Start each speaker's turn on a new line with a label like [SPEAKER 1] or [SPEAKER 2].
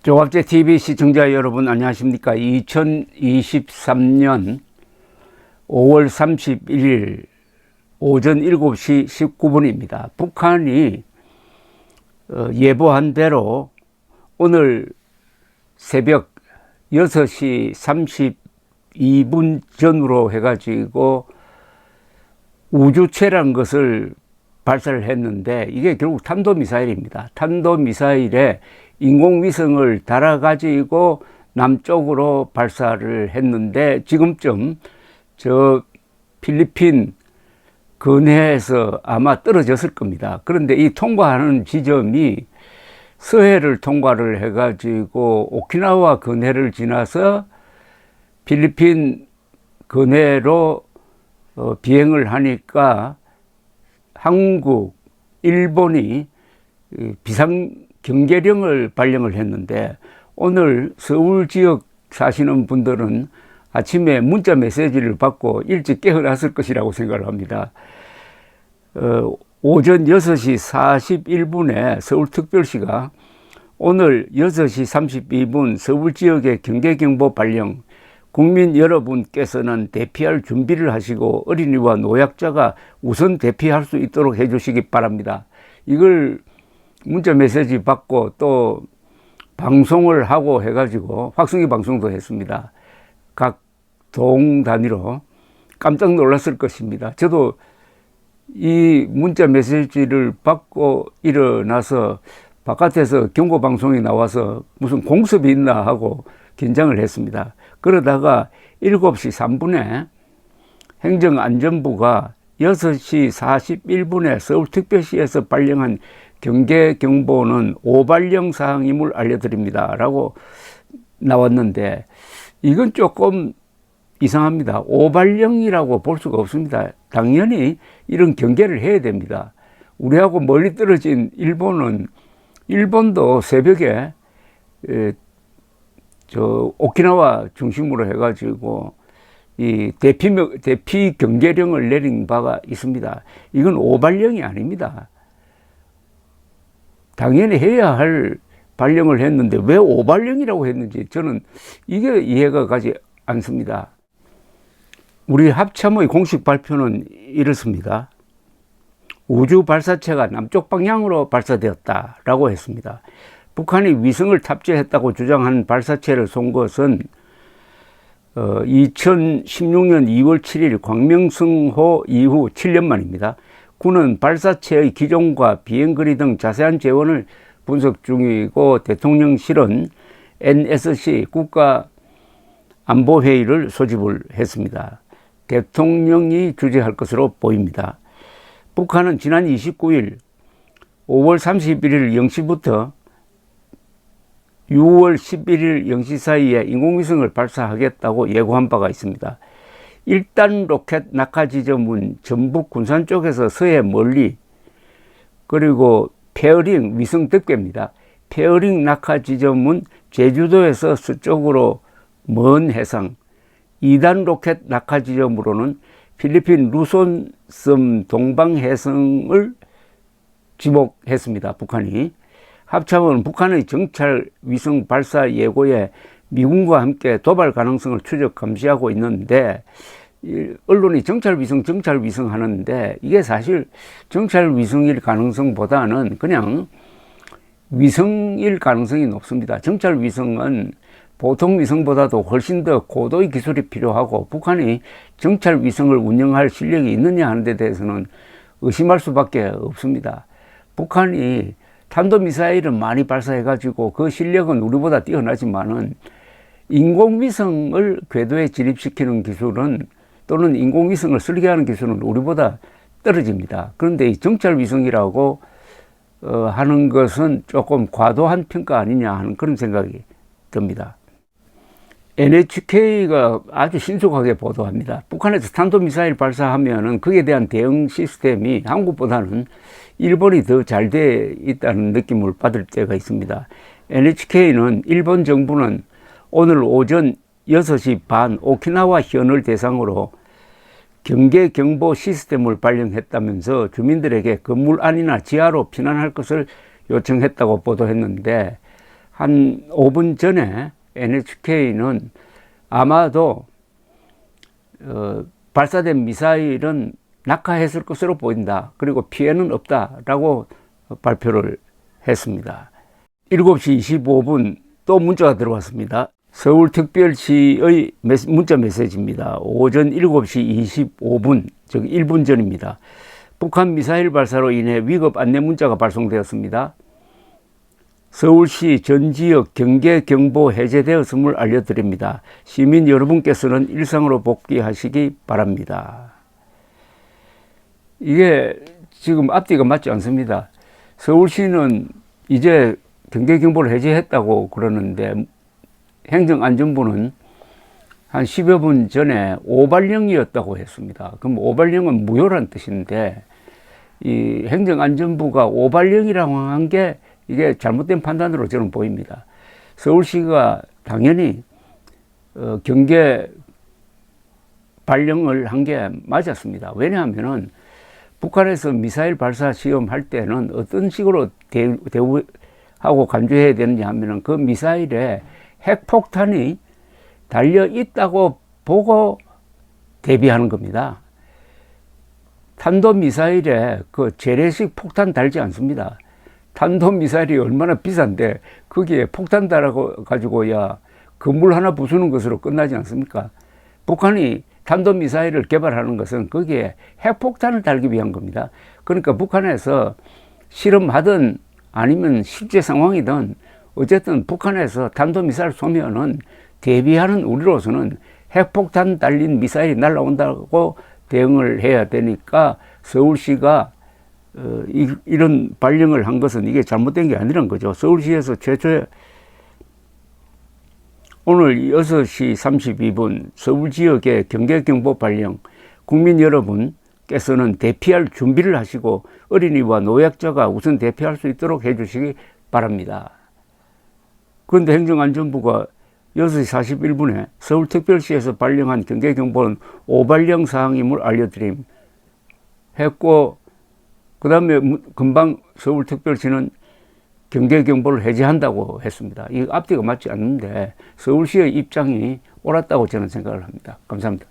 [SPEAKER 1] 조갑제 TV 시청자 여러분 안녕하십니까. 2023년 5월 31일 오전 7시 19분입니다. 북한이 예보한 대로 오늘 새벽 6시 32분 전후로 해가지고 우주체라는 것을 발사를 했는데, 이게 결국 탄도미사일입니다. 탄도미사일에 인공위성을 달아가지고 남쪽으로 발사를 했는데, 지금쯤 저 필리핀 근해에서 아마 떨어졌을 겁니다. 그런데 이 통과하는 지점이 서해를 통과를 해가지고 오키나와 근해를 지나서 필리핀 근해로 비행을 하니까 한국, 일본이 비상 경계령을 발령을 했는데, 오늘 서울 지역 사시는 분들은 아침에 문자 메시지를 받고 일찍 깨어났을 것이라고 생각을 합니다. 오전 6시 41분에 서울특별시가 오늘 6시 32분 서울 지역의 경계경보 발령, 국민 여러분께서는 대피할 준비를 하시고 어린이와 노약자가 우선 대피할 수 있도록 해주시기 바랍니다. 이걸 문자 메시지 받고 또 방송을 하고 해가지고 확성기 방송도 했습니다. 각 동 단위로 깜짝 놀랐을 것입니다. 저도 이 문자 메시지를 받고 일어나서 바깥에서 경고 방송이 나와서 무슨 공습이 있나 하고 긴장을 했습니다. 그러다가 7시 3분에 행정안전부가 6시 41분에 서울특별시에서 발령한 경계경보는 오발령 사항임을 알려드립니다 라고 나왔는데, 이건 조금 이상합니다. 오발령이라고 볼 수가 없습니다. 당연히 이런 경계를 해야 됩니다. 우리하고 멀리 떨어진 일본도 새벽에 오키나와 중심으로 해가지고 이 대피 경계령을 내린 바가 있습니다. 이건 오발령이 아닙니다. 당연히 해야 할 발령을 했는데 왜 오발령이라고 했는지 저는 이게 이해가 가지 않습니다. 우리 합참의 공식 발표는 이렇습니다. 우주 발사체가 남쪽 방향으로 발사되었다라고 했습니다. 북한이 위성을 탑재했다고 주장한 발사체를 쏜 것은 2016년 2월 7일 광명성호 이후 7년 만입니다. 군은 발사체의 기종과 비행거리 등 자세한 재원을 분석 중이고, 대통령실은 NSC 국가안보회의를 소집을 했습니다. 대통령이 주재할 것으로 보입니다. 북한은 지난 29일 5월 31일 0시부터 6월 11일 0시 사이에 인공위성을 발사하겠다고 예고한 바가 있습니다. 1단 로켓 낙하 지점은 전북 군산 쪽에서 서해 멀리, 그리고 페어링 위성 덮개입니다. 페어링 낙하 지점은 제주도에서 서쪽으로 먼 해상, 2단 로켓 낙하 지점으로는 필리핀 루손섬 동방해상을 지목했습니다. 북한이. 합참은 북한의 정찰 위성 발사 예고에 미군과 함께 도발 가능성을 추적 감시하고 있는데, 언론이 정찰 위성 하는데, 이게 사실 정찰 위성일 가능성보다는 그냥 위성일 가능성이 높습니다. 정찰 위성은 보통 위성보다도 훨씬 더 고도의 기술이 필요하고, 북한이 정찰 위성을 운영할 실력이 있느냐 하는 데 대해서는 의심할 수밖에 없습니다. 북한이 탄도미사일은 많이 발사해가지고 그 실력은 우리보다 뛰어나지만은 인공위성을 궤도에 진입시키는 기술은, 또는 인공위성을 설계하는 기술은 우리보다 떨어집니다. 그런데 이 정찰위성이라고 하는 것은 조금 과도한 평가 아니냐 하는 그런 생각이 듭니다. NHK가 아주 신속하게 보도합니다. 북한에서 탄도미사일 발사하면은 그에 대한 대응 시스템이 한국보다는 일본이 더 잘 돼 있다는 느낌을 받을 때가 있습니다. NHK는 일본 정부는 오늘 오전 6시 반 오키나와 현을 대상으로 경계경보 시스템을 발령했다면서 주민들에게 건물 안이나 지하로 피난할 것을 요청했다고 보도했는데, 한 5분 전에 NHK는 아마도 발사된 미사일은 낙하했을 것으로 보인다. 그리고 피해는 없다라고 발표를 했습니다. 7시 25분 또 문자가 들어왔습니다. 서울특별시의 문자 메시지입니다. 오전 7시 25분, 즉 1분 전입니다. 북한 미사일 발사로 인해 위급 안내 문자가 발송되었습니다. 서울시 전 지역 경계 경보 해제되었음을 알려드립니다. 시민 여러분께서는 일상으로 복귀하시기 바랍니다. 이게 지금 앞뒤가 맞지 않습니다. 서울시는 이제 경계 경보를 해제했다고 그러는데 행정안전부는 한 10여 분 전에 오발령이었다고 했습니다. 그럼 오발령은 무효란 뜻인데 이 행정안전부가 오발령이라고 한 게 이게 잘못된 판단으로 저는 보입니다. 서울시가 당연히 경계 발령을 한 게 맞았습니다. 왜냐하면은 북한에서 미사일 발사 시험할 때는 어떤 식으로 대우하고 간주해야 되느냐 하면은 그 미사일에 핵폭탄이 달려 있다고 보고 대비하는 겁니다. 탄도미사일에 그 재래식 폭탄 달지 않습니다. 탄도미사일이 얼마나 비싼데 거기에 폭탄 달아가지고야 건물 하나 부수는 것으로 끝나지 않습니까? 북한이 탄도미사일을 개발하는 것은 거기에 핵폭탄을 달기 위한 겁니다. 그러니까 북한에서 실험하든 아니면 실제 상황이든 어쨌든 북한에서 탄도미사일 쏘면은 대비하는 우리로서는 핵폭탄 달린 미사일이 날아온다고 대응을 해야 되니까 서울시가 이런 발령을 한 것은 이게 잘못된 게 아니란 거죠. 서울시에서 최초에 오늘 6시 32분 서울 지역의 경계경보 발령, 국민 여러분께서는 대피할 준비를 하시고 어린이와 노약자가 우선 대피할 수 있도록 해주시기 바랍니다. 그런데 행정안전부가 6시 41분에 서울특별시에서 발령한 경계경보는 오발령 사항임을 알려드림 했고, 그 다음에 금방 서울특별시는 경계경보를 해제한다고 했습니다. 이 앞뒤가 맞지 않는데 서울시의 입장이 옳았다고 저는 생각을 합니다. 감사합니다.